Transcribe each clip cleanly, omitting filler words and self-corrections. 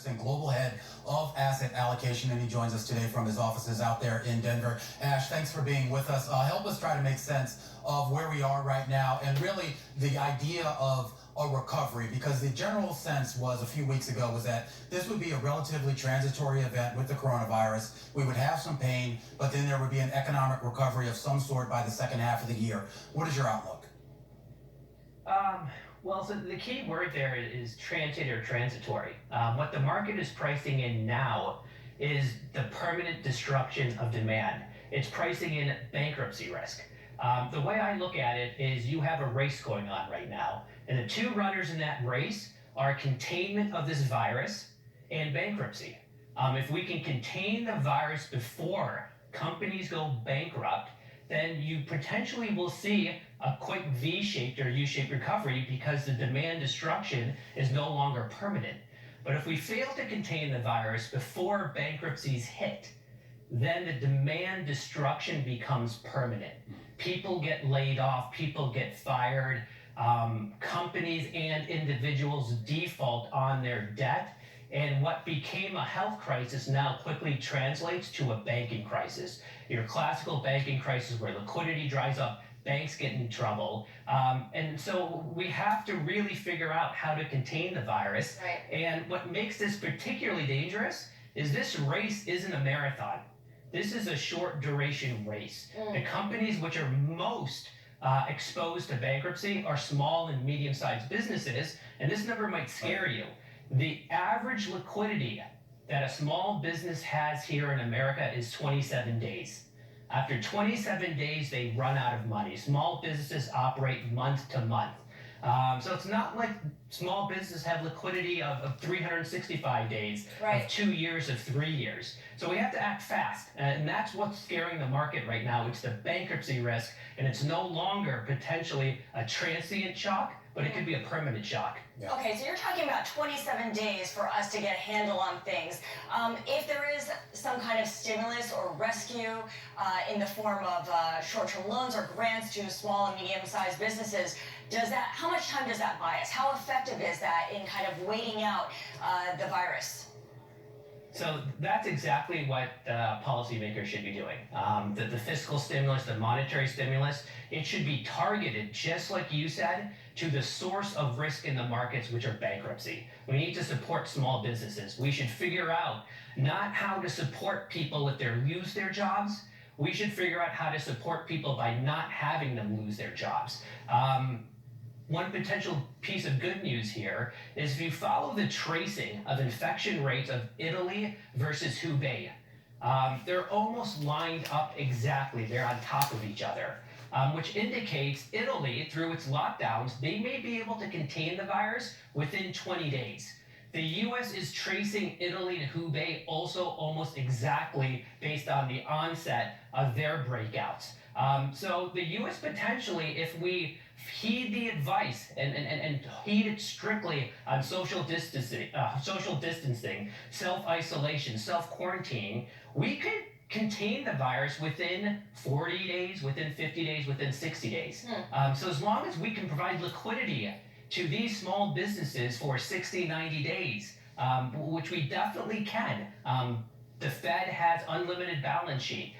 And global head of asset allocation, and he joins us today from his offices out there in Denver. Ash, thanks for being with us. Help us try to make sense of where we are right now and really the idea of a recovery, because the general sense was a few weeks ago was that this would be a relatively transitory event with the coronavirus. We would have some pain, but then there would be an economic recovery of some sort by the second half of the year. What is your outlook? So the key word there is transient or transitory. What the market is pricing in now is the permanent destruction of demand. It's pricing in bankruptcy risk. The way I look at it is you have a race going on right now, and the two runners in that race are containment of this virus and bankruptcy. If we can contain the virus before companies go bankrupt, then you potentially will see a quick V-shaped or U-shaped recovery because the demand destruction is no longer permanent. But if we fail to contain the virus before bankruptcies hit, then the demand destruction becomes permanent. People get laid off, people get fired, companies and individuals default on their debt. And what became a health crisis now quickly translates to a banking crisis. Your classical banking crisis where liquidity dries up, banks get in trouble. And so we have to really figure out how to contain the virus. Right. And what makes this particularly dangerous is this race isn't a marathon. This is a short duration race. The companies which are most exposed to bankruptcy are small and medium-sized businesses, and this number might scare you. The average liquidity that a small business has here in America is 27 days. After 27 days, they run out of money. Small businesses operate month to month. So it's not like small businesses have liquidity of 365 days, Right. of 2 years, of 3 years. So we have to act fast. And that's what's scaring the market right now. It's the bankruptcy risk, and it's no longer potentially a transient shock, but it could be a permanent shock. Yeah. Okay, so you're talking about 27 days for us to get a handle on things. If there is some kind of stimulus or rescue in the form of short-term loans or grants to small and medium-sized businesses, how much time does that buy us? How effective is that in kind of waiting out the virus? So that's exactly what policymakers should be doing. The fiscal stimulus, the monetary stimulus, it should be targeted, just like you said, to the source of risk in the markets, which are bankruptcy. We need to support small businesses. We should figure out not how to support people if they lose their jobs. We should figure out how to support people by not having them lose their jobs. One potential piece of good news here is if you follow the tracing of infection rates of Italy versus Hubei, they're almost lined up exactly. They're on top of each other, which indicates Italy, through its lockdowns, they may be able to contain the virus within 20 days. The U.S. is tracing Italy and Hubei also almost exactly based on the onset of their breakouts. So the U.S. potentially, if we heed the advice and heed it strictly on social distancing, self-isolation, self-quarantining, we could contain the virus within 40 days, within 50 days, within 60 days. So as long as we can provide liquidity to these small businesses for 60, 90 days, which we definitely can. The Fed has unlimited balance sheet,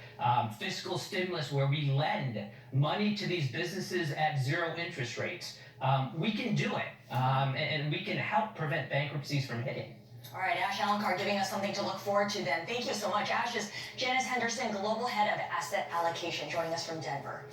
fiscal stimulus where we lend money to these businesses at zero interest rates. We can do it, and we can help prevent bankruptcies from hitting. All right, Ash Alencar giving us something to look forward to then. Thank you so much. Ash is Janice Henderson, Global Head of Asset Allocation, joining us from Denver.